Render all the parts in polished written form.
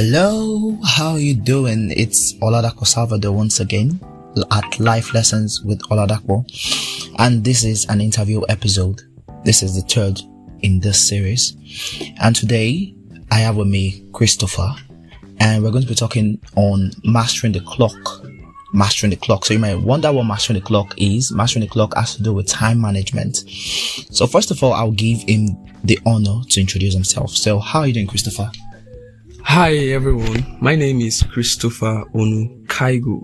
Hello, how are you doing? It's Oladapo Salvador once again at Life Lessons with Oladapo, and this is an interview episode. This is the third in this series, and today I have with me Christopher, and we're going to be talking on mastering the clock. So you might wonder what mastering the clock is. Mastering the clock has to do with time management. So first of all, I'll give him the honor to introduce himself. So how are you doing, Christopher? Hi everyone, my name is Christopher Onuh Kaigo.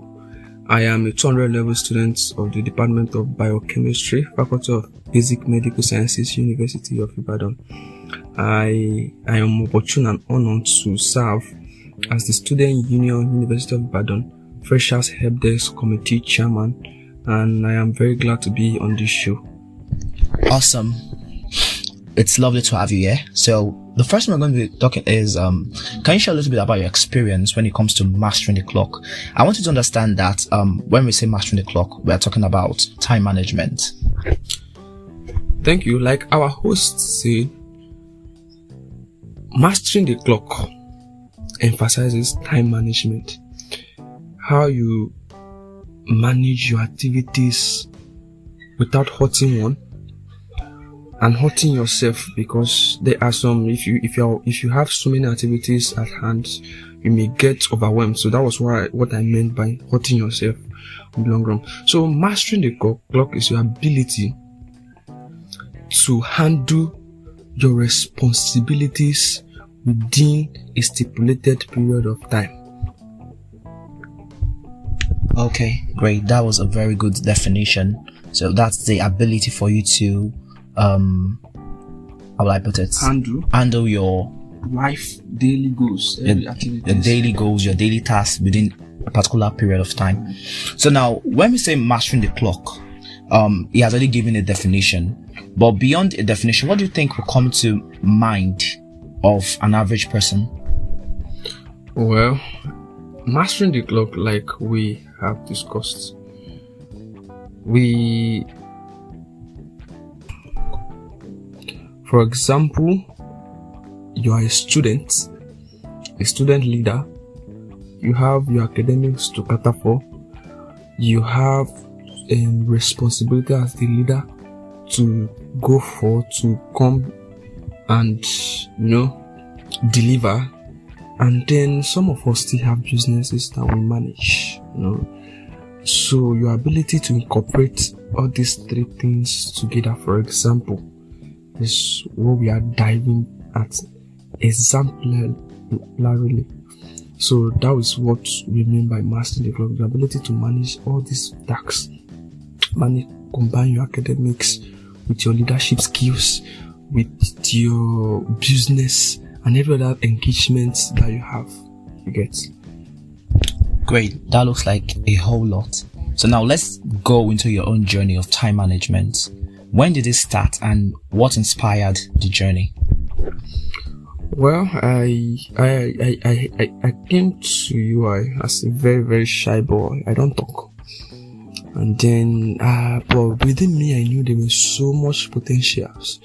I am a 200 level student of the Department of Biochemistry, Faculty of Basic Medical Sciences, University of Ibadan. I am opportune and honored to serve as the Student Union, University of Ibadan Freshers Help Desk Committee Chairman, and I am very glad to be on this show. Awesome. It's lovely to have you here. So the first thing we're going to be talking is, can you share a little bit about your experience when it comes to mastering the clock? I want you to understand that when we say mastering the clock, we're talking about time management. Thank you. Like our host said, mastering the clock emphasizes time management. How you manage your activities without hurting one and hurting yourself, because there are some, if you have so many activities at hand, you may get overwhelmed. So that was what I meant by hurting yourself in the long run. So mastering the clock is your ability to handle your responsibilities within a stipulated period of time. Okay, great. That was a very good definition. So that's the ability for you to how will I put it? Handle your life, daily goals, your daily goals, your daily tasks within a particular period of time. So now, when we say mastering the clock, he has already given a definition. But beyond a definition, what do you think will come to mind of an average person? Well, mastering the clock, like we have discussed, for example, you are a student leader, you have your academics to cater for, you have a responsibility as the leader to go for, to come and, deliver. And then some of us still have businesses that we manage, So your ability to incorporate all these three things together, for example, is what we are diving at exemplarily. So that is what we mean by mastering the clock, the ability to manage all these tasks, combine your academics with your leadership skills, with your business and every other engagement that you have. You get? Great. That looks like a whole lot. So now let's go into your own journey of time management. When did it start and what inspired the journey? Well, I came to UI as a very, very shy boy. I don't talk. And then, but within me, I knew there was so much potentials.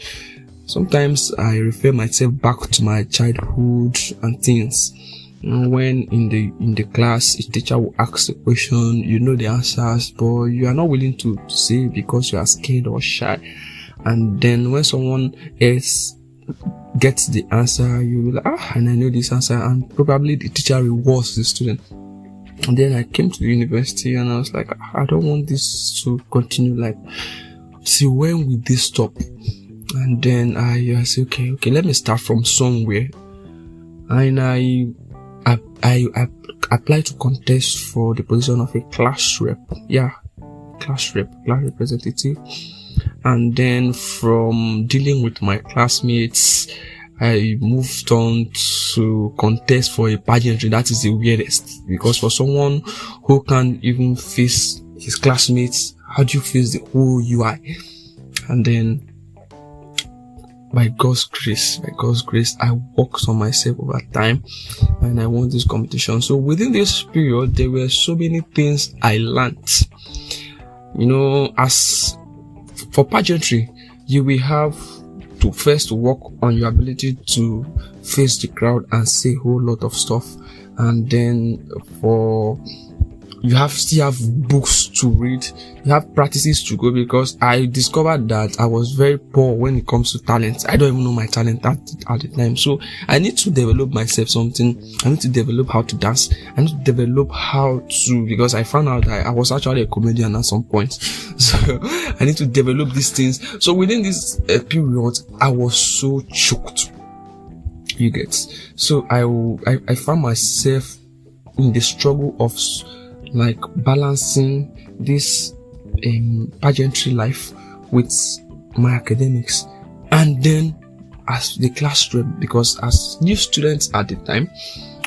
Sometimes I refer myself back to my childhood and things. When in the class, a teacher will ask a question, you know the answers, but you are not willing to say because you are scared or shy. And then when someone else gets the answer, you will like, and I know this answer, and probably the teacher rewards the student. And then I came to the university and I was like, I don't want this to continue. Like, see, when will this stop? And then I said, okay, let me start from somewhere. And I applied to contest for the position of a class representative. And then from dealing with my classmates, I moved on to contest for a pageantry. That is the weirdest, because for someone who can't even face his classmates, how do you face the whole UI? And then by God's grace, I worked on myself over time and I won this competition. So within this period, there were so many things I learned. As for pageantry, you will have to first work on your ability to face the crowd and say a whole lot of stuff, and then you still have books to read, you have practices to go, because I discovered that I was very poor when it comes to talent. I don't even know my talent at the time. So I need to develop myself something. I need to develop how to dance. I need to develop because I found out that I was actually a comedian at some point. So I need to develop these things. So within this period, I was so choked. You get. So I found myself in the struggle of like balancing this pageantry life with my academics, and then as the class rep, because as new students at the time,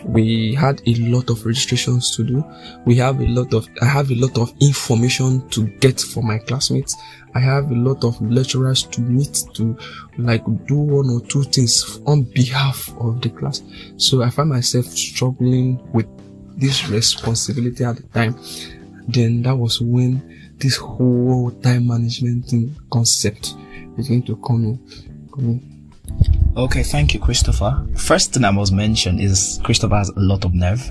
we had a lot of registrations to do. I have a lot of information to get for my classmates. I have a lot of lecturers to meet to like do one or two things on behalf of the class. So I find myself struggling with this responsibility at the time. Then that was when this whole time management concept began to come in. Okay, thank you, Christopher. First thing I must mention is Christopher has a lot of nerve.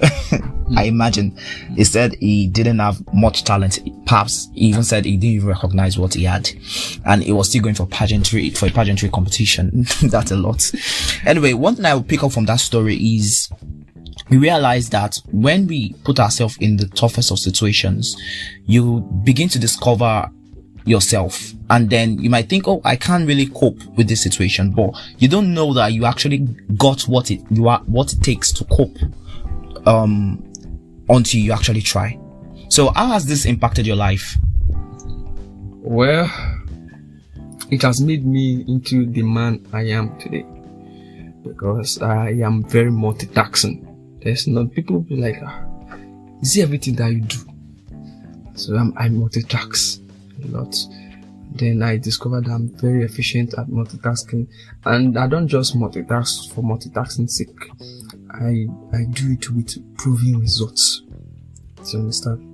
I imagine he said he didn't have much talent. Perhaps he even said he didn't even recognize what he had, and he was still going for a pageantry competition. That's a lot. Anyway, one thing I will pick up from that story is we realize that when we put ourselves in the toughest of situations, you begin to discover yourself, and then you might think, oh, I can't really cope with this situation, but you don't know that you actually got what it takes to cope until you actually try. So how has this impacted your life? Well, it has made me into the man I am today, because I am very multitasking. There's not, people will be like, is it everything that you do? So I multitask a lot. Then I discovered I'm very efficient at multitasking, and I don't just multitask for multitasking's sake. I do it with proven results. Do you understand?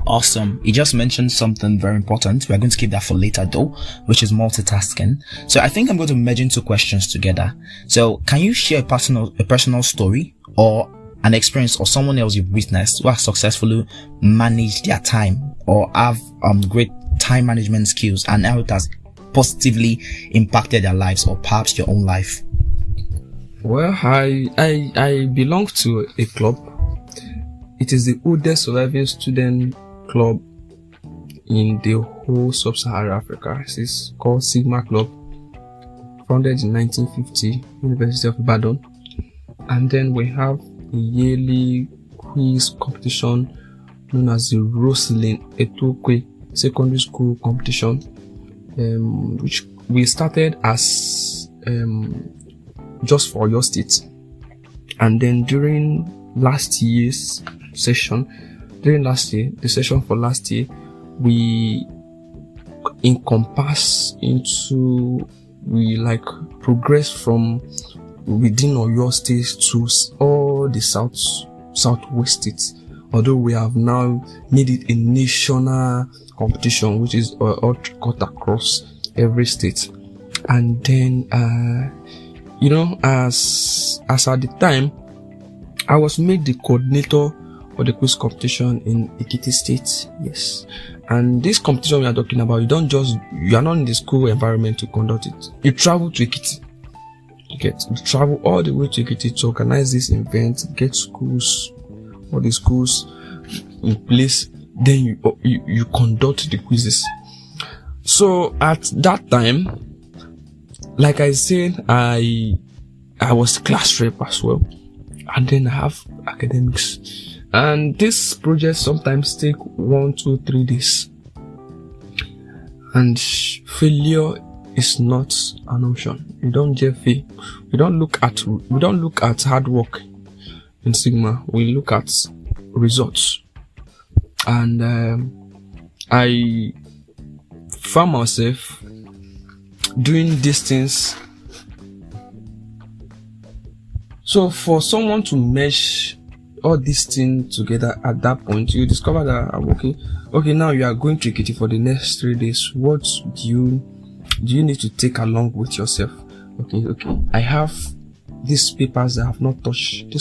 Awesome. You just mentioned something very important. We're going to keep that for later though, which is multitasking. So I think I'm going to merge into questions together. So can you share a personal story or an experience or someone else you've witnessed who has successfully managed their time or have great time management skills, and how it has positively impacted their lives or perhaps your own life? Well, I belong to a club. It is the oldest surviving student club in the whole sub-Saharan Africa. It is called Sigma Club, founded in 1950, University of Ibadan. And then we have a yearly quiz competition known as the Roslyn Etokwe Secondary School Competition, which we started as just for your state. And then during the session for last year, we progress from within Oyo State to all the southwest states. Although we have now made it a national competition, which is cut across every state. And then, as at the time, I was made the coordinator for the quiz competition in Ekiti State. Yes. And this competition we are talking about, you are not in the school environment to conduct it. You travel to Ekiti. You travel all the way to Ekiti to organize this event, get all the schools in place, then you conduct the quizzes. So at that time, like I said, I was class rep as well, and then I have academics, and this project sometimes take 1, 2, 3 days, and failure is not an option. You don't just fail. We don't look at hard work in Sigma. We look at results. And I found myself doing these things. So for someone to mesh all these things together at that point, you discover that okay, now you are going to Ekiti for the next 3 days. What do you do you need to take along with yourself? Okay, I have these papers that I have not touched, the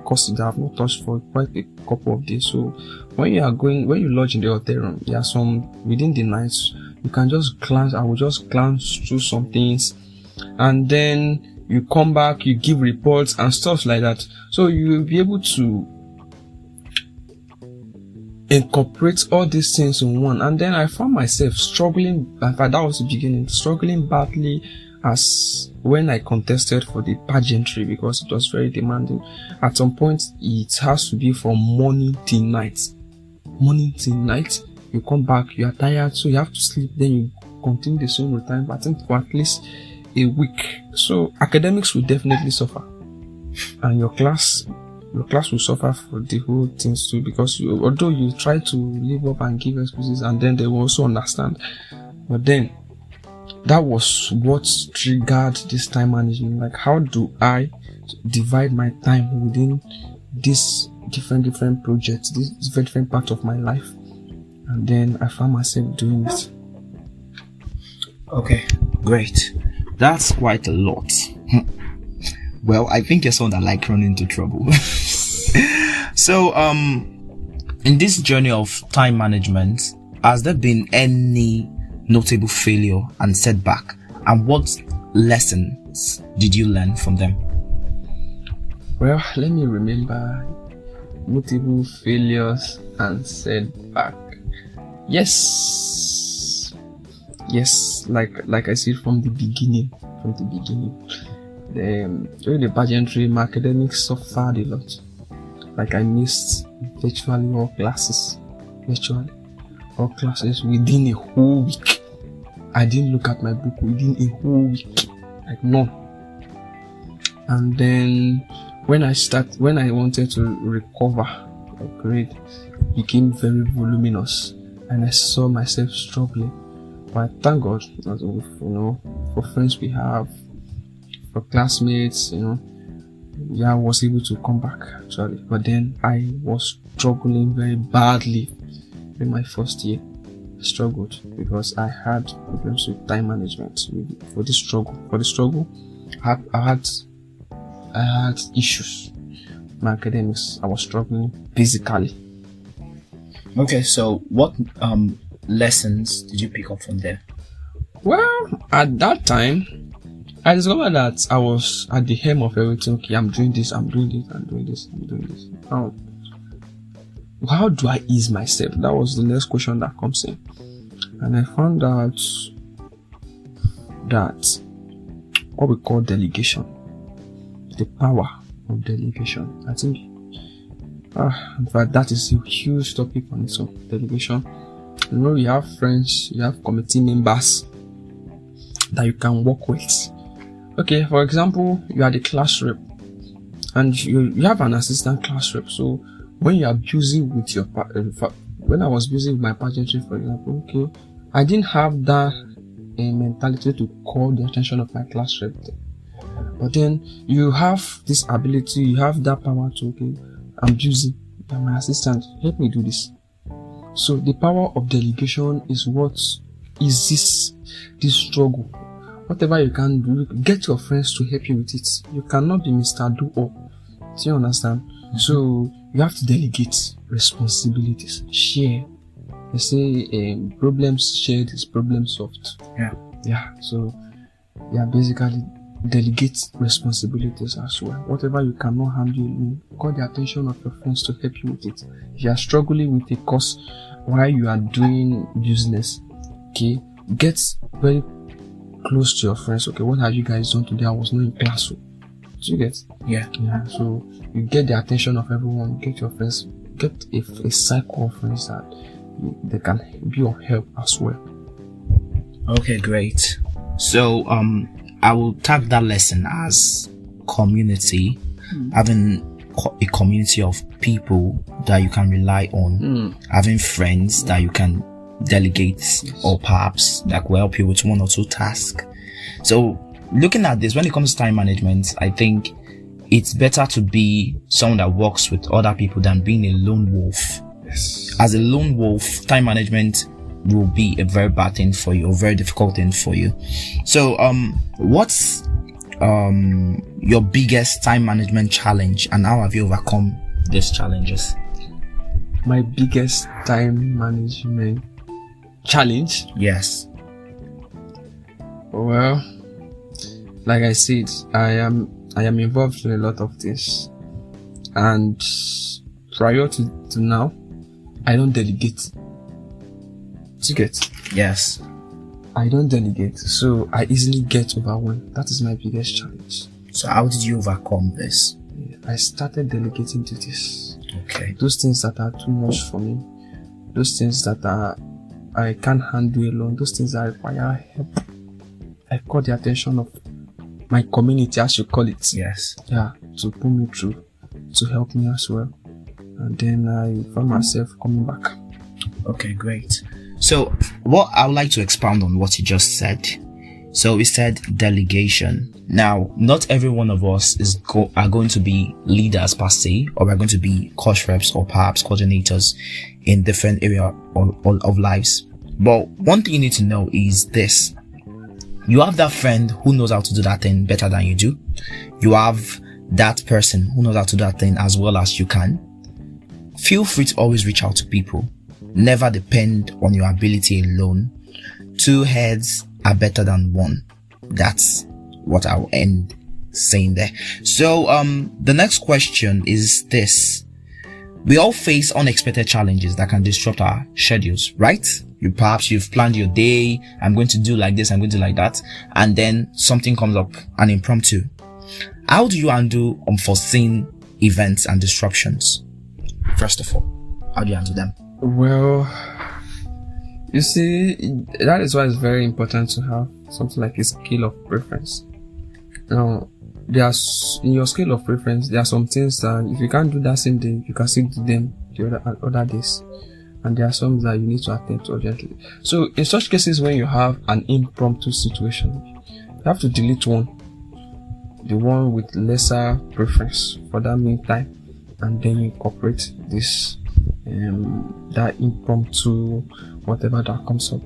courses that I have not touched for quite a couple of days. So when you lodge in the hotel room, there are some within the night, you can just glance, I will just glance through some things, and then you come back, you give reports and stuff like that. So you will be able to incorporate all these things in one. And then I found myself struggling, in fact that was the beginning, struggling badly as when I contested for the pageantry, because it was very demanding. At some point it has to be from morning till night. You come back, you are tired, so you have to sleep, then you continue the same routine, I think for at least a week. So academics will definitely suffer, and your class will suffer for the whole things too, because although you try to live up and give excuses, and then they will also understand, but then that was what triggered this time management. Like, how do I divide my time within these different projects, these different parts of my life? And then I found myself doing it. Okay, great. That's quite a lot. Well, I think you're someone that like running into trouble. So, in this journey of time management, has there been any notable failure and setback, and what lessons did you learn from them? Well, let me remember notable failures and setback. Yes, like I said from the beginning, during the pageantry, my academics suffered a lot. Like, I missed virtually all classes within a whole week. I didn't look at my book within a whole week, like none. And then when I wanted to recover a grade, it became very voluminous, and I saw myself struggling. But thank God, for friends we have, for classmates, I was able to come back actually. But then I was struggling very badly in my first year. I struggled because I had problems with time management. For the struggle, I had issues. My academics, I was struggling physically. Okay, so what lessons did you pick up from there? Well, at that time, I discovered that I was at the helm of everything. Okay, I'm doing this. How do I ease myself? That was the next question that comes in. And I found out that what we call delegation, the power of delegation. I think, in fact, that is a huge topic on its own. Delegation. You have friends, you have committee members that you can work with. Okay, for example, you are the class rep, and you have an assistant class rep. So when you are busy with your when I was busy with my pageantry, for example, okay, I didn't have that mentality to call the attention of my class rep. But then you have this ability, you have that power to, okay, I'm busy, you're my assistant, help me do this. So the power of delegation is what eases this struggle. Whatever you can do, get your friends to help you with it. You cannot be Mr. Do-All. Do you understand? Mm-hmm. So you have to delegate responsibilities. Share. They say problems shared is problem solved. Yeah. So basically delegate responsibilities as well. Whatever you cannot handle alone, call the attention of your friends to help you with it. If you are struggling with a course while you are doing business, okay, get very close to your friends. Okay, what have you guys done today? I was not in class. Do you get? Yeah. So you get the attention of everyone. Get your friends. Get a cycle of friends that they can be of help as well. Okay, great. So I will tag that lesson as community, having a community of people that you can rely on, having friends that you can delegate, or perhaps that will help you with one or two tasks. So looking at this, when it comes to time management, I think it's better to be someone that works with other people than being a lone wolf. Yes. As a lone wolf, time management will be a very bad thing for you, or very difficult thing for you. So what's your biggest time management challenge, and how have you overcome these challenges? My biggest time management challenge? Yes. Well, like I said, I am involved in a lot of this, and prior to now, I don't delegate. To get? Yes. I don't delegate, so I easily get overwhelmed. That is my biggest challenge. So how did you overcome this? I started delegating to this. Okay. Those things that are too much for me, those things that I can't handle alone, those things that require help, I call the attention of my community, as you call it. Yes. Yeah, to pull me through, to help me as well. And then I found myself coming back. Okay, great. So what I would like to expound on what you just said. So we said delegation. Now, not every one of us are going to be leaders per se, or we're going to be course reps or perhaps coordinators in different area of lives. But one thing you need to know is this: you have that friend who knows how to do that thing better than you do. You have that person who knows how to do that thing as well as you can. Feel free to always reach out to people. Never depend on your ability alone. 2 heads are better than 1. That's what I'll end saying there. So the next question is this: we all face unexpected challenges that can disrupt our schedules, right? You've planned your day, I'm going to do like this, I'm going to do like that, and then something comes up, an impromptu. How do you handle unforeseen events and disruptions? First of all, how do you handle them? Well, you see, that is why it's very important to have something like a scale of preference. Now, in your scale of preference, there are some things that if you can't do that same day, you can still do them the other days. And there are some that you need to attend to urgently. So in such cases, when you have an impromptu situation, you have to delete one, the one with lesser preference for that meantime, and then you incorporate this that impromptu whatever that comes up.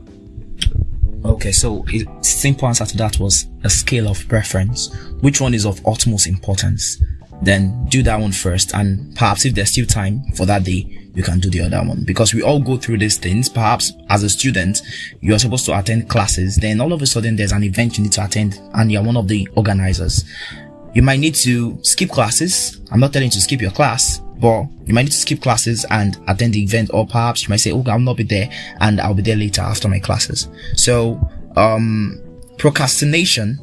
Okay, so simple answer to that was a scale of preference. Which one is of utmost importance? Then do that one first, and perhaps if there's still time for that day, you can do the other one, because we all go through these things. Perhaps as a student, you're supposed to attend classes, then all of a sudden there's an event you need to attend, and you're one of the organizers. You might need to skip classes. I'm not telling you to skip your class, but you might need to skip classes and attend the event, or perhaps you might say, okay, I'll not be there and I'll be there later after my classes. So procrastination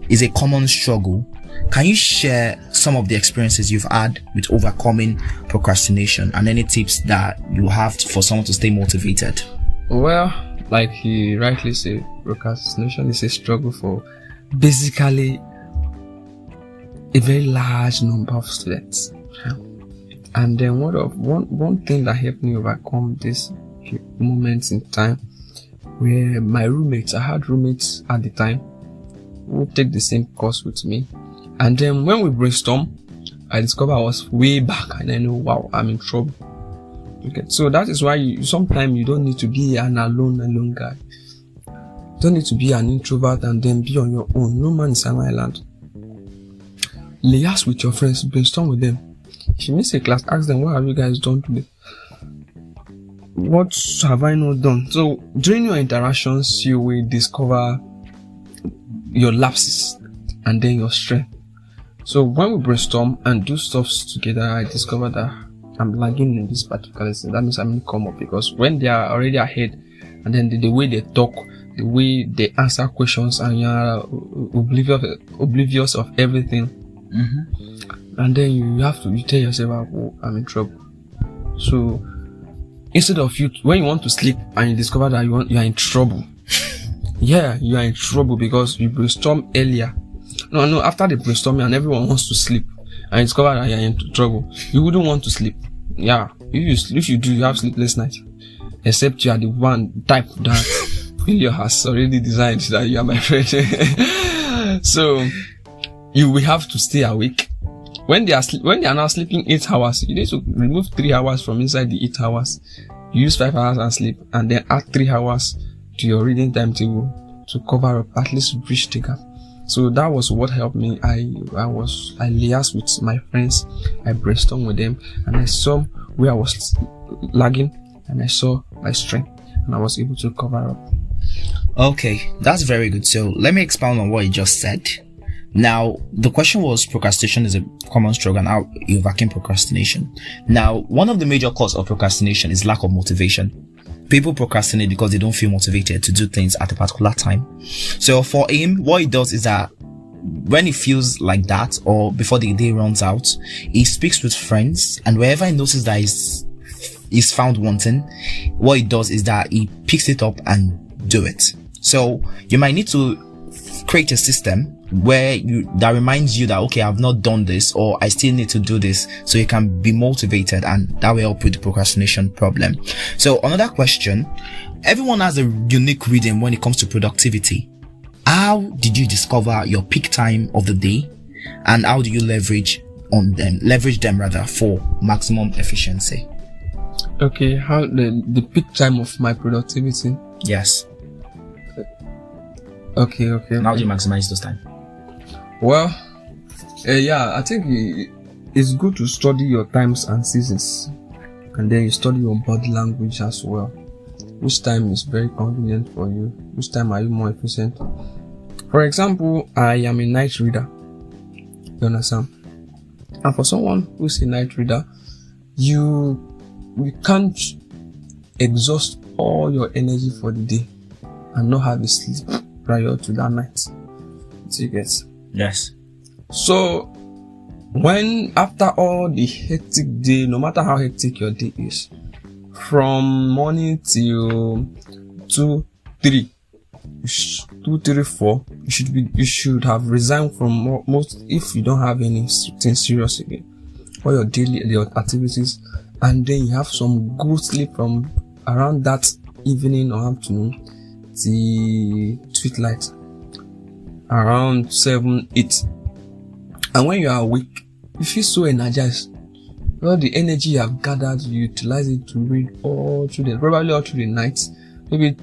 is a common struggle. Can you share some of the experiences you've had with overcoming procrastination, and any tips that you have for someone to stay motivated? Well, like he rightly said, procrastination is a struggle for basically a very large number of students. And then one thing that helped me overcome this moments in time where my roommates, I had roommates at the time who would take the same course with me. And then when we brainstorm, I discovered I was way back, and I know, wow, I'm in trouble. Okay, so that is why sometimes you don't need to be an alone guy. You don't need to be an introvert and then be on your own. No man is an island. Liaise with your friends, brainstorm with them. If you miss a class, ask them, what have you guys done today? What have I not done? So during your interactions, you will discover your lapses and then your strength. So when we brainstorm and do stuff together, I discover that I'm lagging in this particular thing. That means I'm going to come up, because when they are already ahead, and then the way they talk, the way they answer questions, and you are oblivious of everything, and then you tell yourself, oh, I'm in trouble. So instead of when you want to sleep and you discover that you are in trouble, yeah, you are in trouble because you brainstorm earlier. No, after the brainstorming and everyone wants to sleep, and you discover that you are in trouble, you wouldn't want to sleep. Yeah, if you do, you have sleepless nights. Except you are the one type that failure has already designed that you are my friend. So you will have to stay awake. When they are now sleeping 8 hours, you need to remove 3 hours from inside the 8 hours. you use 5 hours and sleep, and then add 3 hours to your reading timetable to cover up, at least bridge the gap. So that was what helped me. I liaised with my friends, I brainstormed with them, and I saw where I was lagging, and I saw my strength, and I was able to cover up. Okay, that's very good. So let me expound on what you just said. Now, the question was procrastination is a common struggle and how you overcome procrastination. Now, one of the major causes of procrastination is lack of motivation. People procrastinate because they don't feel motivated to do things at a particular time. So for him, what he does is that when he feels like that, or before the day runs out, he speaks with friends, and wherever he notices that he's found wanting, what he does is that he picks it up and do it. So you might need to create a system that reminds you that, okay, I've not done this, or I still need to do this, so you can be motivated, and that will help with the procrastination problem. So another question, everyone has a unique rhythm when it comes to productivity. How did you discover your peak time of the day, and how do you leverage them for maximum efficiency? Okay, how the peak time of my productivity? Yes. Okay. And how do you maximize those time? Well, I think it's good to study your times and seasons, and then you study your body language as well. Which time is very convenient for you? Which time are you more efficient? For example, I am a night reader. You understand? And for someone who's a night reader, you can't exhaust all your energy for the day and not have a sleep prior to that night. Do you get? Yes. So when after all the hectic day, no matter how hectic your day is, from morning till 2, 3, 4, you should have resigned from most, if you don't have anything serious again, all your activities, and then you have some good sleep from around that evening or afternoon till twilight, around 7, 8. And when you are awake, you feel so energized. All the energy you have gathered, you utilize it to read probably all through the night. Maybe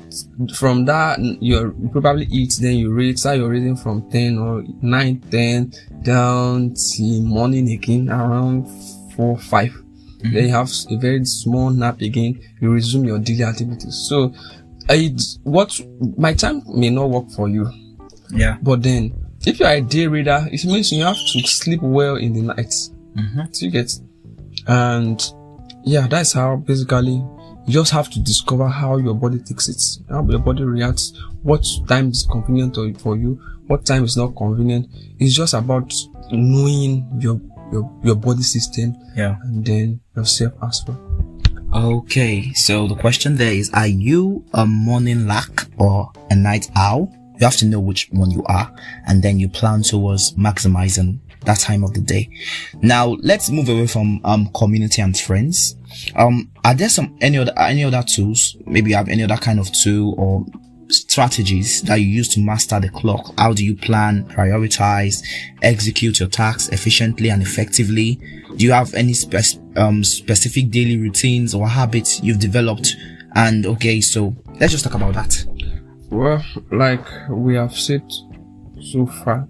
from that, you probably eat, then you read, start your reading from 10 or 9, 10, down till morning again, around 4, 5. Mm-hmm. Then you have a very small nap again, you resume your daily activities. So, my time may not work for you. Yeah. But then, if you are a day reader, it means you have to sleep well in the night. Mm-hmm. So you get, and that's how basically you just have to discover how your body takes it, how your body reacts, what time is convenient for you, what time is not convenient. It's just about knowing your body system, and then yourself as well. Okay, so the question there is, are you a morning lark or a night owl? You have to know which one you are, and then you plan towards maximizing that time of the day. Now, let's move away from community and friends. Are there any other tools? Maybe you have any other kind of tool or strategies that you use to master the clock? How do you plan, prioritize, execute your tasks efficiently and effectively? Do you have any specific daily routines or habits you've developed? And okay, so let's just talk about that. Well, like we have said so far,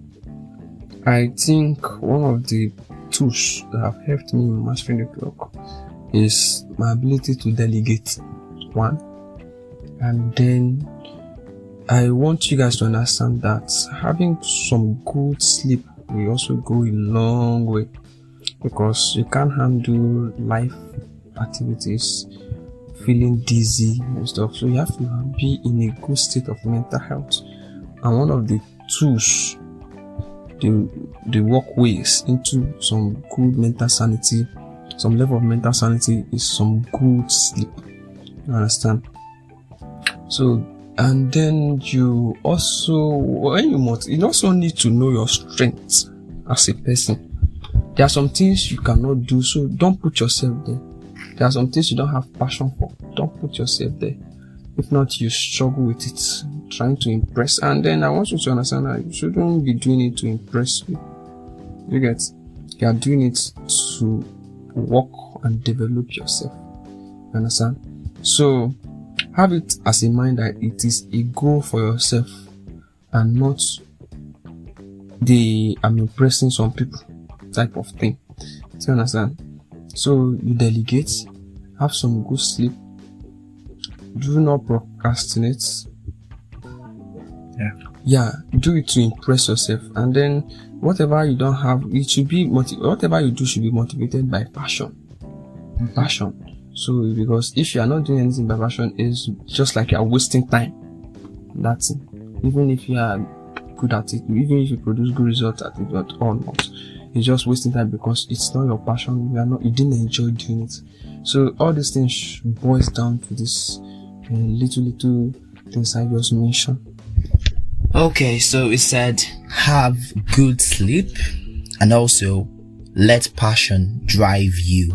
I think one of the tools that have helped me in mastering the clock is my ability to delegate. One, and then I want you guys to understand that having some good sleep will also go a long way, because you can't handle life activities feeling dizzy and stuff. So you have to be in a good state of mental health. And one of the tools, the walkways into some good mental sanity, some level of mental sanity, is some good sleep. You understand? So, and then you also need to know your strengths as a person. There are some things you cannot do, so don't put yourself there. There are some things you don't have passion for. Don't put yourself there. If not, you struggle with it, trying to impress. And then I want you to understand that you shouldn't be doing it to impress you. You get? You are doing it to work and develop yourself. You understand? So have it as a mind that it is a goal for yourself and not I'm impressing some people type of thing. Do you understand? So you delegate, have some good sleep, do not procrastinate. Yeah, do it to impress yourself, and then whatever you don't have, it should be whatever you do should be motivated by passion. Passion. So because if you are not doing anything by passion, it's just like you are wasting time. That's it. Even if you are good at it, even if you produce good results at it, but or not, it's just wasting time because it's not your passion. You didn't enjoy doing it. So all these things boils down to this little things I just mentioned. Okay, so it said have good sleep and also let passion drive you.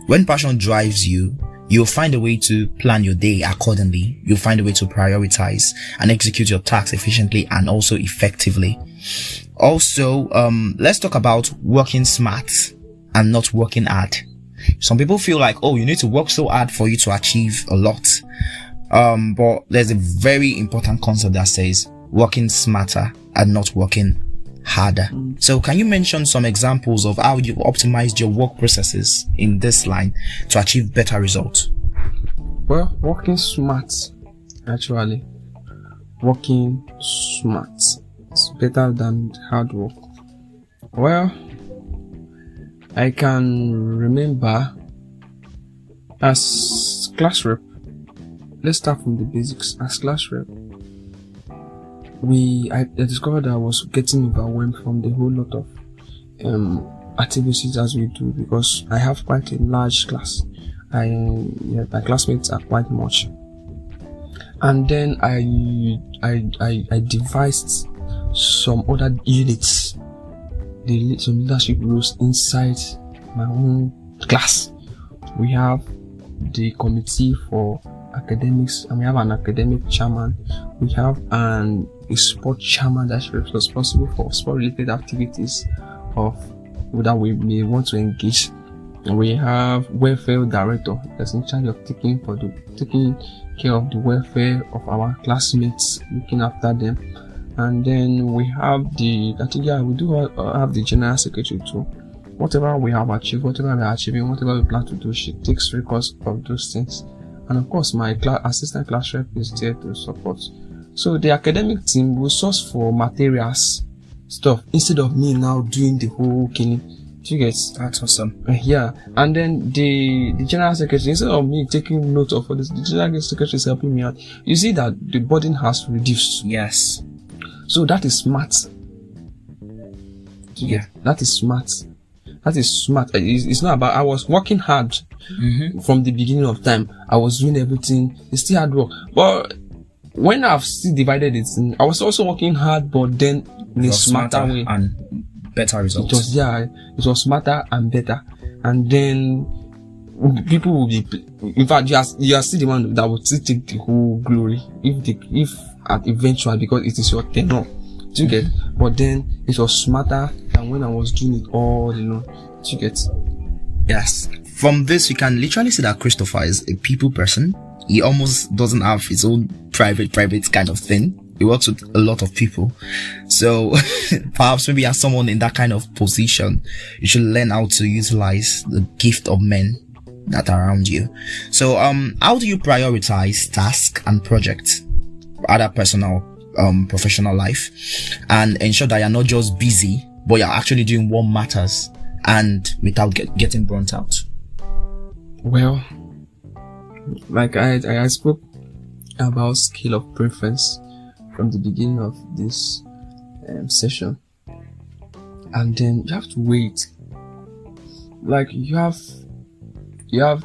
When passion drives you, you'll find a way to plan your day accordingly. You'll find a way to prioritize and execute your tasks efficiently and also effectively. Also, let's talk about working smart and not working hard. Some people feel like, oh, you need to work so hard for you to achieve a lot. But there's a very important concept that says working smarter and not working harder. So can you mention some examples of how you optimized your work processes in this line to achieve better results? Well, working smart, actually, working smart is better than hard work. Well, I can remember as class rep, let's start from the basics. As class rep, I discovered that I was getting overwhelmed from the whole lot of activities as we do, because I have quite a large class. My classmates are quite much, and then I devised some other units, some leadership roles inside my own class. We have the committee for academics, and we have an academic chairman. We have a sport chairman that's responsible for sport related activities that we may want to engage. We have welfare director that's in charge of taking care of the welfare of our classmates, looking after them. And then we have we do have the general secretary too. Whatever we have achieved, whatever we are achieving, whatever we plan to do, she takes records of those things. And of course, my assistant class rep is there to support. So the academic team will source for materials, stuff, instead of me now doing the whole killing. Do you get? That's awesome. Yeah. And then the general secretary, instead of me taking note of all this, the general secretary is helping me out. You see that the burden has reduced. Yes. So that is smart. Do you get? That is smart. That is smart. It's not about, I was working hard from the beginning of time. I was doing everything. It's still hard work. But when I've still divided it, I was also working hard, but then in a smarter way. And better results. It was smarter and better. And then people will be, in fact, you are still the one that will still take the whole glory if at eventual, because it is your tenure. Do you get? But then it was smarter than when I was doing it all alone. Do you get? Yes. From this, you can literally see that Christopher is a people person. He almost doesn't have his own private kind of thing. He works with a lot of people. So perhaps maybe as someone in that kind of position, you should learn how to utilize the gift of men that are around you. So how do you prioritize tasks and projects, other personal professional life, and ensure that you're not just busy but you're actually doing what matters and without getting burnt out? Well, like I spoke about scale of preference from the beginning of this session, and then you have to wait. Like you have,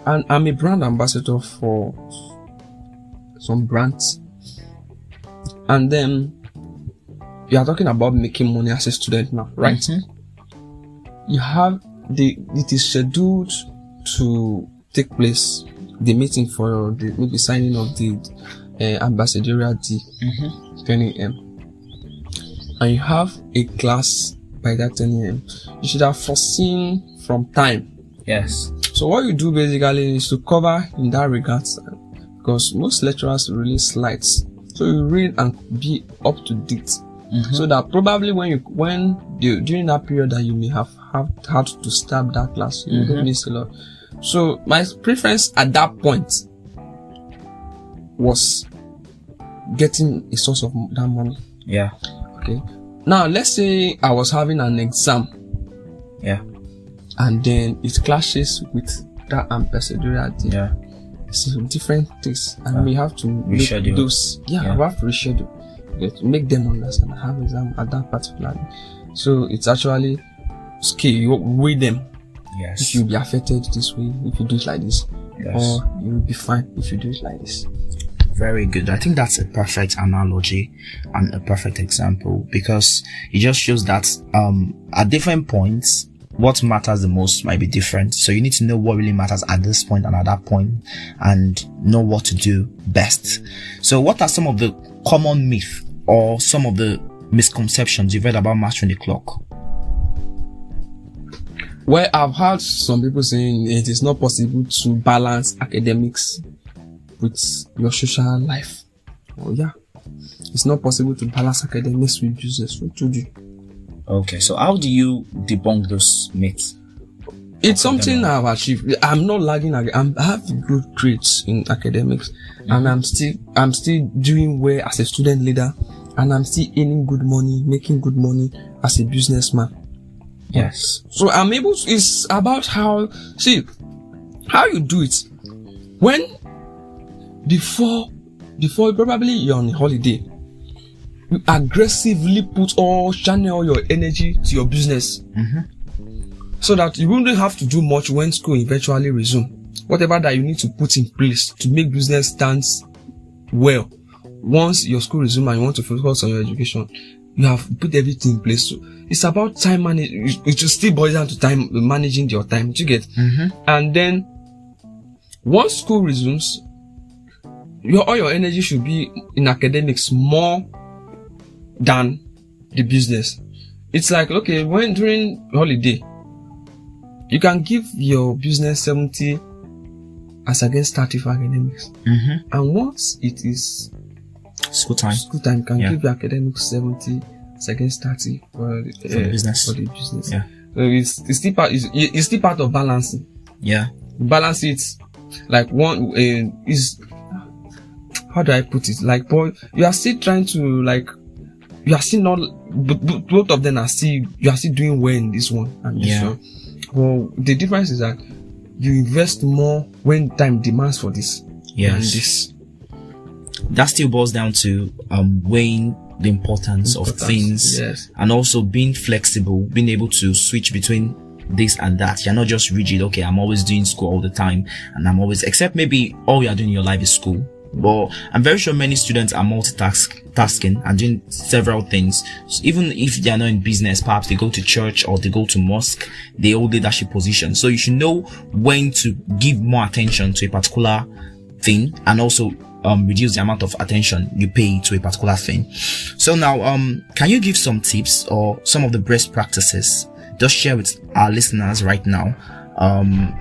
and I'm a brand ambassador for some brands, and then you are talking about making money as a student now, right? You have it is scheduled to take place, the meeting for the maybe signing of the ambassadorial deal, 10 a.m. and you have a class by that 10 a.m. You should have foreseen from time. Yes. So what you do basically is to cover in that regards because most lecturers release slides, so you read and be up to date. So that probably during that period that you may have had to start that class, you don't miss a lot. So my preference at that point was getting a source of that money. Yeah. Okay. Now let's say I was having an exam. Yeah. And then it clashes with that ambassadorial thing. Yeah. It's different things, and we have to reschedule make those. We have to reschedule. To make them understand I have exam at that particular day. So it's actually scale. You weigh them. Yes. If you'll be affected this way, if you do it like this, or you'll be fine if you do it like this. Very good. I think that's a perfect analogy and a perfect example, because it just shows that at different points what matters the most might be different. So you need to know what really matters at this point and at that point, and know what to do best. So what are some of the common myths or some of the misconceptions you've read about mastering the clock? Well, I've heard some people saying it is not possible to balance academics with your social life. Oh yeah, it's not possible to balance academics with business. What to do? Okay, so how do you debunk those myths? It's something I've achieved. I'm not lagging. I have good grades in academics, and I'm still doing well as a student leader, and I'm still earning good money, making good money as a businessman. Yes. So I'm able to. It's about how you do it. When before probably you're on a holiday, you aggressively channel all your energy to your business. So that you wouldn't have to do much when school eventually resume. Whatever that you need to put in place to make business stands well. Once your school resume and you want to focus on your education, you have put everything in place. So it's about time management. It just still boils down to time managing your time. Do you get? And then once school resumes, all your energy should be in academics more than the business. It's like, okay, when during holiday, you can give your business 70 as against 30 for academics. And once it is school time, you can give your academics 70 as against 30 for the business. Yeah. So it's still part of balancing. Yeah. Balance it like one is, how do I put it? Like, boy, you are still trying to, like, you are still not, both of them you are still doing well in this one and this one. Well, the difference is that you invest more when time demands for this. Yes. And this. That still boils down to weighing the importance of things, and also being flexible, being able to switch between this and that. You're not just rigid. Okay, I'm always doing school all the time, and I'm always, except maybe all you are doing in your life is school. But I'm very sure many students are multitasking and doing several things. So even if they are not in business, perhaps they go to church or they go to mosque, they hold leadership positions. So you should know when to give more attention to a particular thing, and also reduce the amount of attention you pay to a particular thing. So now, can you give some tips or some of the best practices? Just share with our listeners right now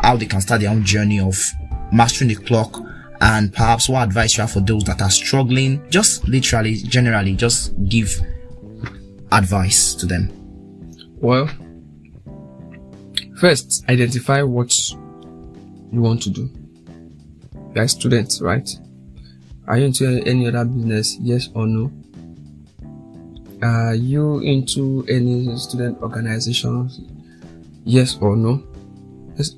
how they can start their own journey of mastering the clock, and perhaps what advice you have for those that are struggling. Just literally, generally, just give advice to them. Well, first, identify what you want to do. You are students, right? Are you into any other business? Yes or no? Are you into any student organizations? Yes or no?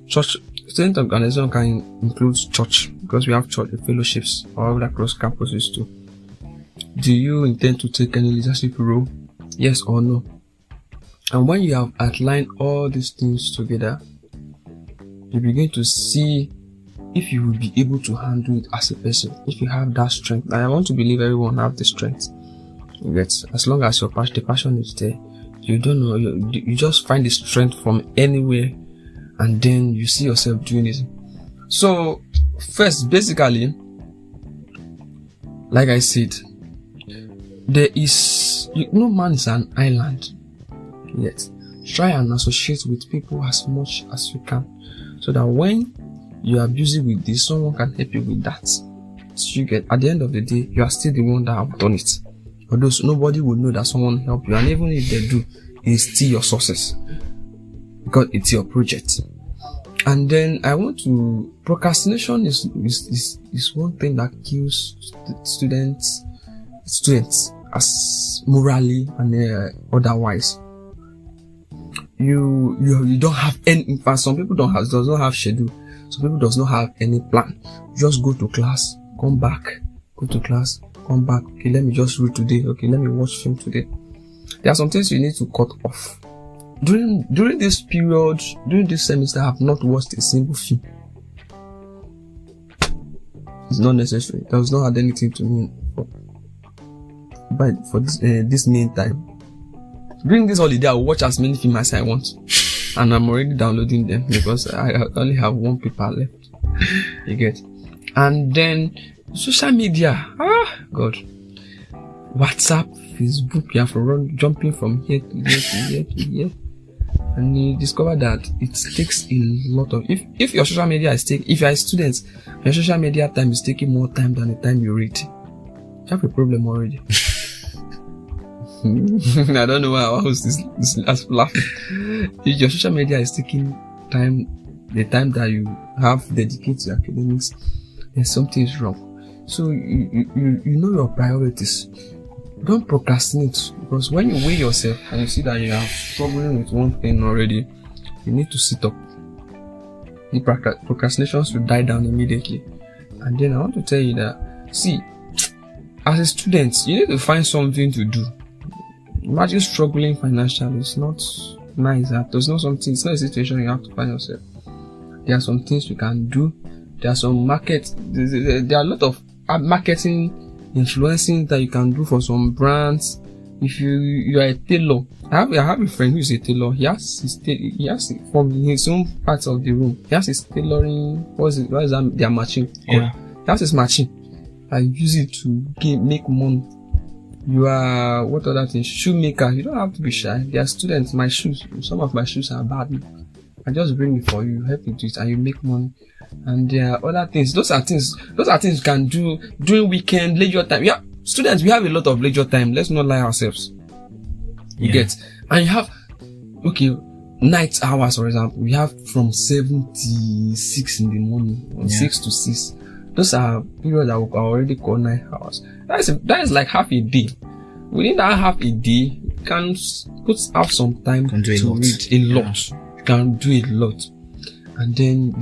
Church student organization can include church, because we have church fellowships all across campuses too. Do you intend to take any leadership role? Yes or no? And when you have outlined all these things together, you begin to see if you will be able to handle it as a person, if you have that strength. And I want to believe everyone have the strength. Yet, as long as the passion is there, you don't know, you just find the strength from anywhere, and then you see yourself doing it. So, first, basically, like I said, no man is an island. Yet, try and associate with people as much as you can, so that when you are busy with this, someone can help you with that. you get, at the end of the day, you are still the one that have done it. Although nobody will know that someone helped you, and even if they do, it's still your sources because it's your project. And then procrastination is one thing that kills students as morally and otherwise. You don't have any, in fact, some people does not have schedule. Some people does not have any plan. Just go to class, come back, go to class, come back. Okay, let me just read today. Okay, let me watch film today. There are some things you need to cut off. During this period, during this semester, I have not watched a single film. It's not necessary. It does not add anything to me. But for this meantime, during this holiday, I will watch as many films as I want. And I'm already downloading them because I only have one paper left. You get? And then social media. God. WhatsApp, Facebook, you have to jumping from here to here to here to here. And you discover that it takes a lot of, if your social media is if you are a student, your social media time is taking more time than the time you read. You have a problem already. I don't know why I was this laughing. If your social media is taking time, the time that you have dedicated to academics, then something is wrong. So you know your priorities. Don't procrastinate, because when you weigh yourself and you see that you are struggling with one thing already, you need to sit up. The procrastinations will die down immediately. And then I want to tell you that, see, as a student, you need to find something to do. Imagine struggling financially. It's not nice. It's not a situation you have to find yourself. There are some things you can do. There are some there are a lot of marketing influencing that you can do for some brands. If you are a tailor, I have a friend who is a tailor. He has from his own part of the room. He has his tailoring. What is that? Their machine. Yeah. He has his machine. I use it to make money. You are what other things? Shoemaker. You don't have to be shy. They are students. My shoes. Some of my shoes are bad. I just bring it for you. Help you do it, and you make money. And there are other things. Those are things you can do during weekend, leisure time. Yeah, students, we have a lot of leisure time. Let's not lie ourselves. You get, and you have, night hours, for example. We have from 7 to 6 in the morning, from 6 to 6. Those are periods that we already call 9 hours. That is like half a day. Within that half a day, you can have some time to read a lot. You can do a lot, and then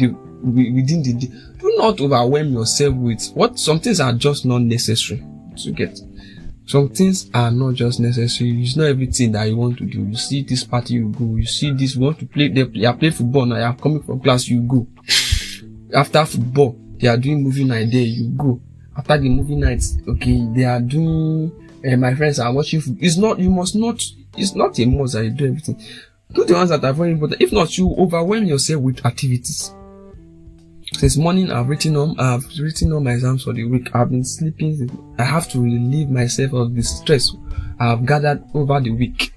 within the day, do not overwhelm yourself with some things are just not necessary to get. Some things are not just necessary. It's not everything that you want to do. You see this party, you go. You see this, you want to play. They are playing football now. You are coming from class, you go. After football, they are doing movie night there, you go. After the movie night, they are doing. My friends are watching. It's not a must that you do everything. Do the ones that are very important. If not, you overwhelm yourself with activities. Since morning, I've written all my exams for the week. I've been sleeping. I have to relieve myself of the stress I've gathered over the week.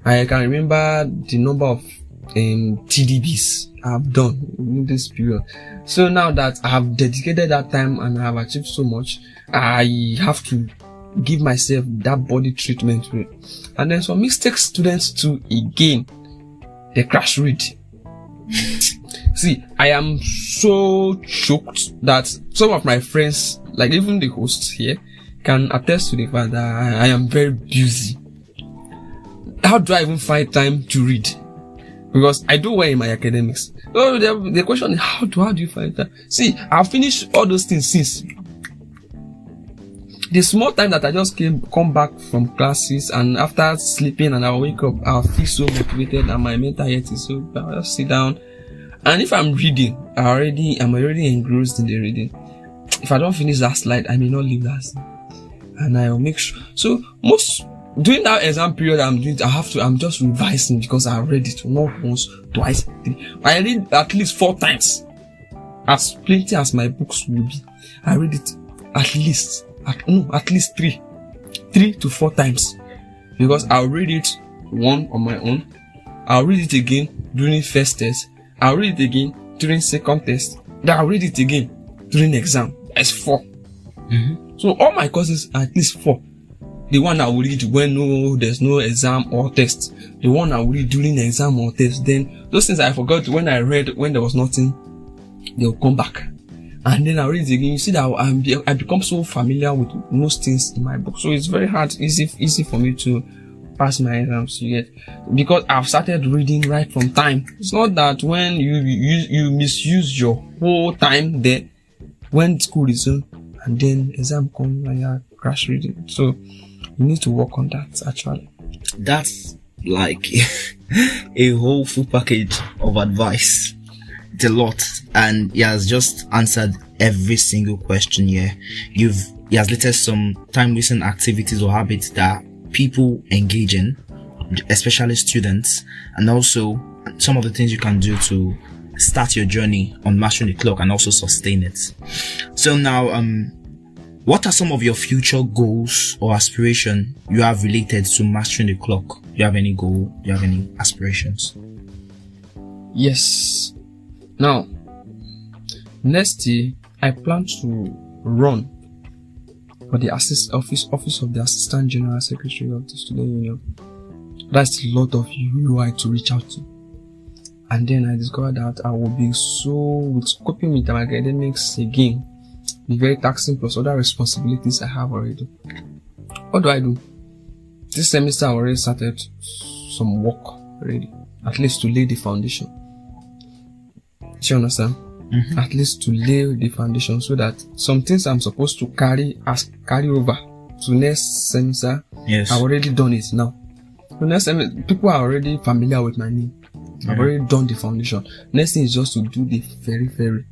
I can remember the number of TDBs I've done in this period. So now that I have dedicated that time and I have achieved so much, I have to give myself that body treatment. And then some mistake students too, again, they crash read. See, I am so choked that some of my friends, like even the hosts here, can attest to the fact that I am very busy. How do I even find time to read? Because I do well in my academics. So the question is, how do you find time? See, I've finished all those things since the small time that I just come back from classes, and after sleeping and I wake up, I'll feel so motivated and my mental health is so bad. I'll just sit down. And if I'm reading, I'm already engrossed in the reading. If I don't finish that slide, I may not leave that slide. And I will make sure. So during that exam period I'm just revising because I read it not once, twice, 3. I read at least 4 times. As plenty as my books will be. I read it at least 3 to 4 times. Because I'll read it one on my own. I'll read it again during first test. I'll read it again during second test. Then I'll read it again during exam. That's 4. So all my courses, at least 4. The one I will read when there's no exam or test. The one I will read during the exam or test. Then those things I forgot when I read when there was nothing, they'll come back. And then I read it again. You see that I become so familiar with most things in my book. So it's very easy for me to pass my exams, you get, because I've started reading right from time. It's not that when you misuse your whole time there when school is on and then exam comes and you crash reading. So you need to work on that actually. That's like a whole full package of advice. It's a lot, and he has just answered every single question here. He has listed some time-wasting activities or habits that people engage in, especially students, and also some of the things you can do to start your journey on mastering the clock and also sustain it. So now, what are some of your future goals or aspirations you have related to mastering the clock? Do you have any goal? Do you have any aspirations? Yes. Now, next year, I plan to run for the office of the Assistant General Secretary of the Student Union. That's a lot of UI to reach out to. And then I discovered that I will be with coping with my academics again, be very taxing plus other responsibilities I have already. What do I do? This semester I already started some work already, at least to lay the foundation. Do you understand? At least to lay the foundation so that some things I'm supposed to carry over to next semester. Yes. I've already done it now. So next semester, people are already familiar with my name. I've already done the foundation. Next thing is just to do the very.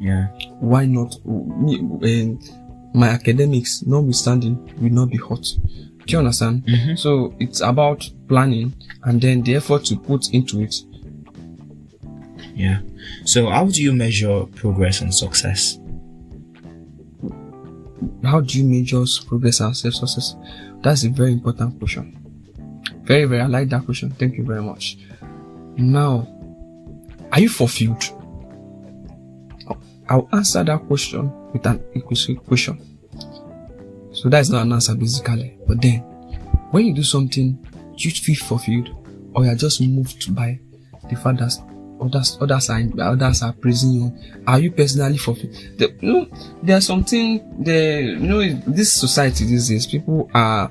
Yeah. Why not? My academics, notwithstanding, will not be hot. Do you understand? So it's about planning and then the effort to put into it. Yeah. So how do you measure progress and success? How do you measure progress and success? That's a very important question. Very, I like that question. Thank you very much. Now, are you fulfilled? I'll answer that question with an equal question. So that's not an answer basically. But then, when you do something, do you feel fulfilled, or you are just moved by the fact that others are praising you? Are you personally fulfilled? There's something there. This society these days, people are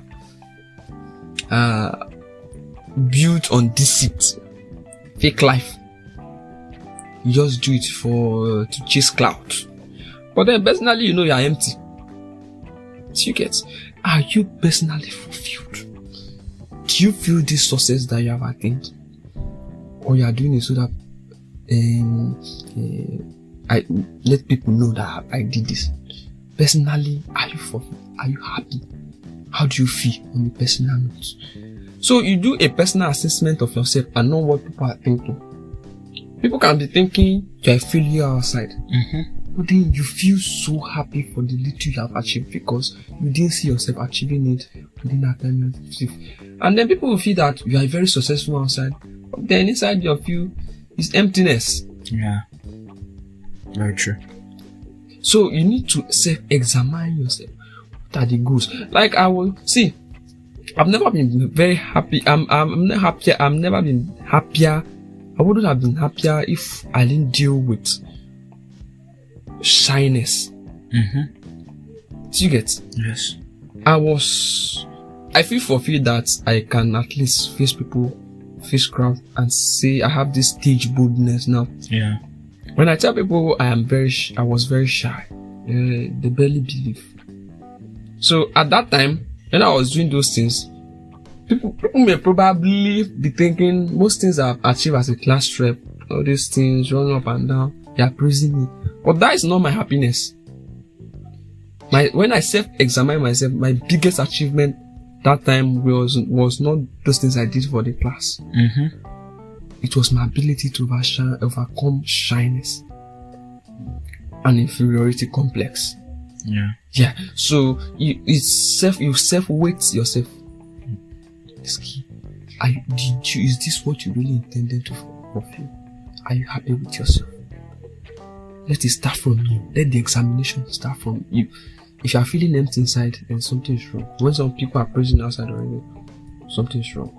built on deceit, fake life. You just do it to chase clout. But then personally, you are empty. So you get, are you personally fulfilled? Do you feel this success that you have attained? Or you are doing it so that I let people know that I did this? Personally, are you fulfilled? Are you happy? How do you feel on the personal note? So you do a personal assessment of yourself and know what people are thinking. People can be thinking you're a failure outside. But then you feel so happy for the little you have achieved because you didn't see yourself achieving it within that time. And then people will feel that you are very successful outside. But then inside your view is emptiness. Yeah. Very true. So you need to self-examine yourself. What are the goals? Like I will see. I've never been very happy. I'm not happier. I've never been happier. I wouldn't have been happier if I didn't deal with shyness. Do you get? Yes. I feel fulfilled that I can at least face people, face crowd, and say I have this stage boldness now. Yeah. When I tell people I was very shy, they barely believe. So at that time, when I was doing those things, people may probably be thinking most things I've achieved as a class rep, all these things, running up and down, they are praising me. But that is not my happiness. When I self-examine myself, my biggest achievement that time was not those things I did for the class. It was my ability to overcome shyness and inferiority complex. Yeah. So you self-weight yourself. It's key. Is this what you really intended to fulfill? Are you happy with yourself? Let it start from you. Let the examination start from you. if you are feeling empty inside, then something's wrong. When some people are praising outside already, something's wrong.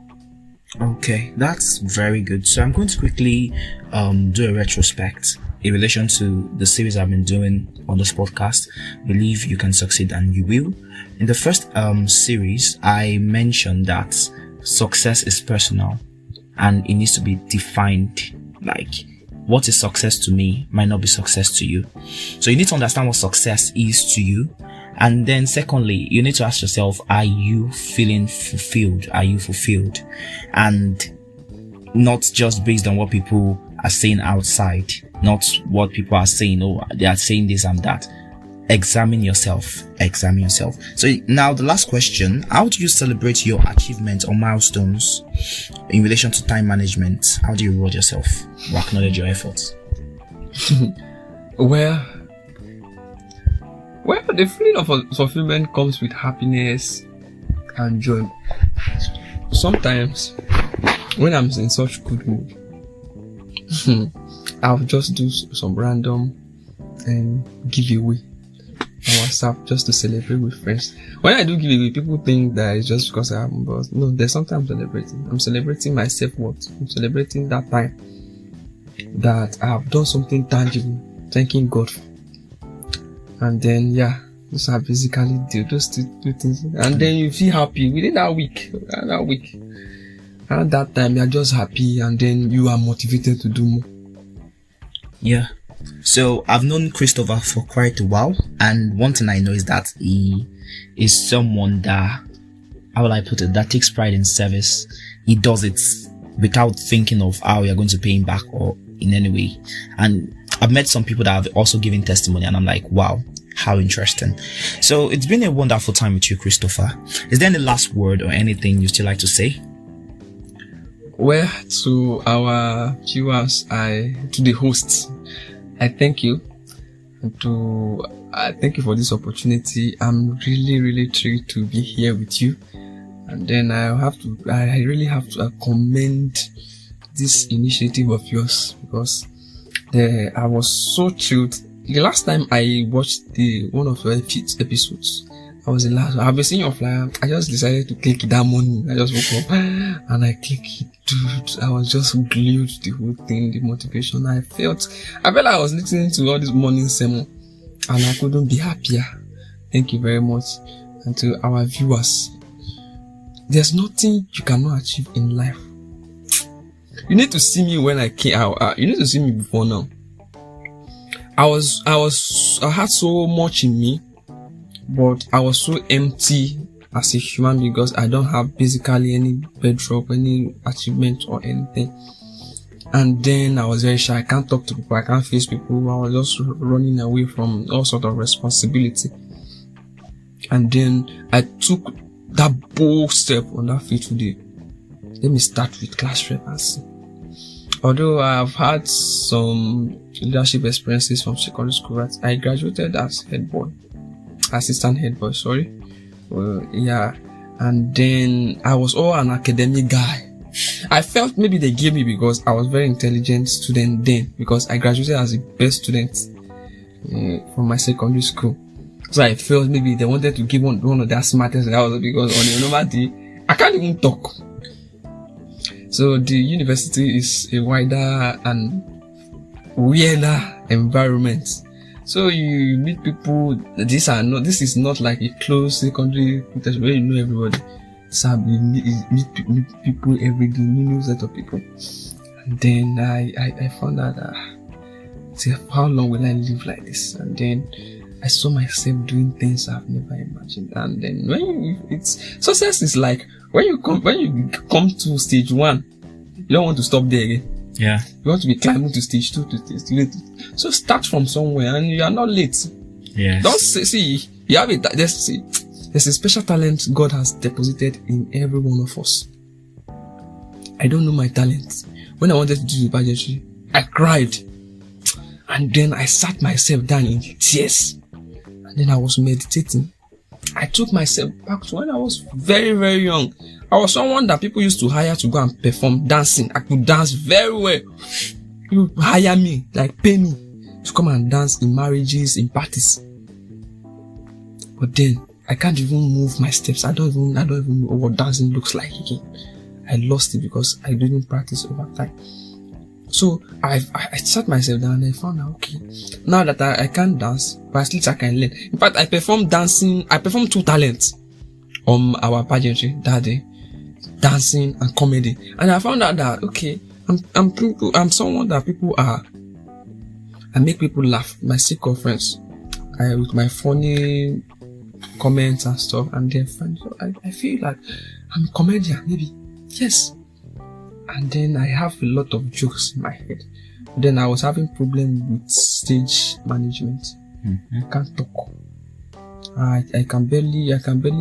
Okay, that's very good. So I'm going to quickly do a retrospect in relation to the series I've been doing on this podcast. Believe you can succeed and you will. In the first series, I mentioned that success is personal and it needs to be defined. Like, what is success to me might not be success to you. So you need to understand what success is to you. And then secondly, you need to ask yourself, are you feeling fulfilled? Are you fulfilled? And not just based on what people are saying outside, not what people are saying, oh, they are saying this and that. Examine yourself. Examine yourself. So now the last question, how do you celebrate your achievements or milestones in relation to time management? How do you reward yourself or acknowledge your efforts? Well, the feeling of fulfillment comes with happiness and joy. Sometimes, when I'm in such good mood, I'll just do some random giveaway on WhatsApp just to celebrate with friends. When I do giveaway, people think that it's just because I am, but no, there's something I'm celebrating. I'm celebrating my self-worth. I'm celebrating that time that I have done something tangible, thanking God for. And then, those are basically those two things. And then you feel happy within that week. And that time, you're just happy, and then you are motivated to do more. Yeah. So I've known Christopher for quite a while, and one thing I know is that he is someone that, how will I put it, that takes pride in service. He does it without thinking of how you're going to pay him back or in any way. And I've met some people that have also given testimony, and I'm like, wow, how interesting. So it's been a wonderful time with you, Christopher. Is there any last word or anything you still like to say? Well, to our viewers, to the hosts, I thank you. I thank you for this opportunity. I'm really, really thrilled to be here with you. And then I really have to commend this initiative of yours, because I was so thrilled. The last time I watched one of your episodes, I've been seeing your flyer. I just decided to click it that morning. I just woke up and I clicked it. Dude, I was just glued to the whole thing, the motivation. I felt like I was listening to all this morning sermon and I couldn't be happier. Thank you very much. And to our viewers, there's nothing you cannot achieve in life. You need to see me when I came out. You need to see me before now. I had so much in me, but I was so empty as a human because I don't have basically any bedrock, any achievement or anything. And then I was very shy. I can't talk to people. I can't face people. I was just running away from all sort of responsibility. And then I took that bold step on that fateful day. Let me start with class rep and see. Although I've had some leadership experiences from secondary school, I graduated as assistant head boy, sorry. And then I was all an academic guy. I felt maybe they gave me because I was very intelligent student then, because I graduated as the best student from my secondary school. So I felt maybe they wanted to give one of their smartest guys, because on a normal day, I can't even talk. So the university is a wider and weirder environment. So you meet people. This is not like a closed secondary where you know everybody. So you meet people every day, new set of people. And then I found out how long will I live like this? And then I saw myself doing things I've never imagined. And then success is like when you come to stage 1, you don't want to stop there again. Yeah. You want to be climbing to stage 2 to stage 3. So start from somewhere, and you are not late. Yes. Don't see you have it. There's a special talent God has deposited in every one of us. I don't know my talent. When I wanted to do the pageantry, I cried. And then I sat myself down in tears. And then I was meditating. I took myself back to when I was very, very young. I was someone that people used to hire to go and perform dancing. I could dance very well. People hire me, like pay me to come and dance in marriages, in parties. But then I can't even move my steps. I don't even know what dancing looks like again. I lost it because I didn't practice over time. So I sat myself down and I found out, okay, now that I can't dance, but at least I can learn. In fact, I performed 2 talents on our pageantry that day, dancing and comedy. And I found out that, okay, I'm someone that I make people laugh, my circumference, with my funny comments and stuff, and they're fun. So I feel like I'm a comedian, maybe. Yes. And then I have a lot of jokes in my head. Then I was having problems with stage management. I can't talk. I can barely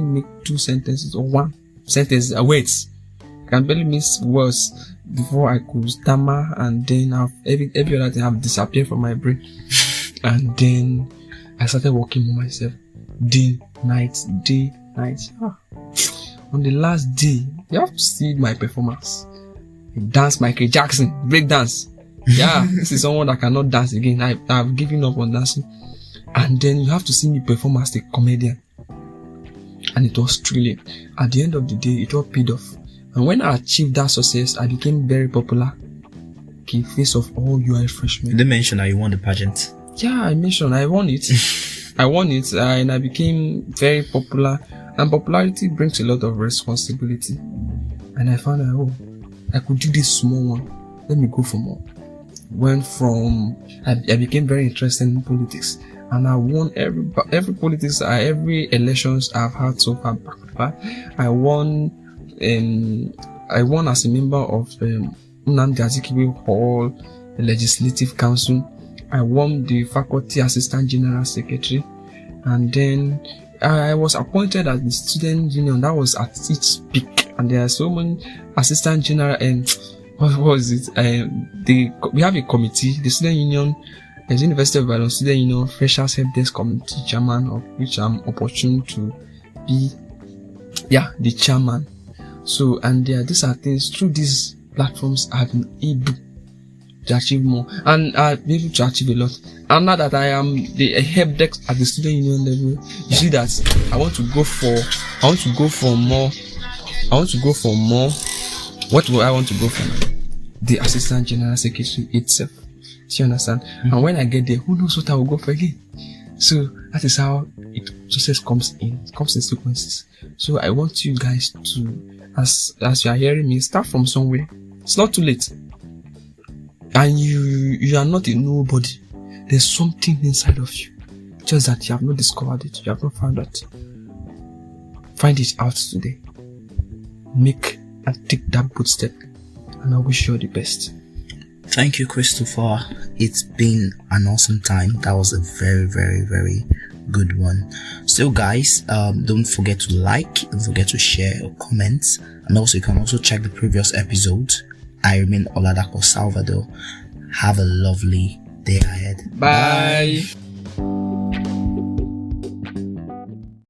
make 2 sentences or 1 sentence. Words. I can barely miss words before I could stammer, and then every other thing have disappeared from my brain. And then I started working on myself. Day, night. On the last day, you have to see my performance. I dance Michael Jackson, break dance. Yeah, this is someone that cannot dance again. I've given up on dancing. And then you have to see me perform as a comedian. And it was thrilling. At the end of the day, it all paid off. And when I achieved that success, I became very popular. Okay, face of all UI freshmen. You didn't mention that you won the pageant. Yeah, I mentioned I won it. I won it, and I became very popular. And popularity brings a lot of responsibility. And I found out, I could do this small one. Let me go for more. I became very interested in politics, and I won every politics, every elections I've had so far. I won as a member of Nnamdi Azikiwe Hall Legislative Council. I won the Faculty Assistant General Secretary, and then I was appointed as the Student Union. That was at its peak, and there are so many Assistant General and what was it? We have a committee, the Student Union, the University of Ibadan Student Union Freshers Help Desk Committee Chairman, of which I'm opportune to be, the chairman. So, and these are things through these platforms I've been able to achieve more, and I've been able to achieve a lot. And now that I am the help desk at the Student Union level, you see that I want to go for more. What do I want to go for? The Assistant General Secretary itself. Do you understand? And when I get there, who knows what I will go for again? So that is how success comes in sequences. So I want you guys to, as you are hearing me, start from somewhere. It's not too late. And you are not a nobody. There's something inside of you, just that you have not discovered it. You have not found it. Find it out today. Make and take that bold step, and I wish you all the best. Thank you, Christopher. It's been an awesome time. That was a very, very, very good one. So guys, don't forget to like, don't forget to share or comment, and also you can also check the previous episode. I remain Oladapo Salvador. Have a lovely day ahead. Bye.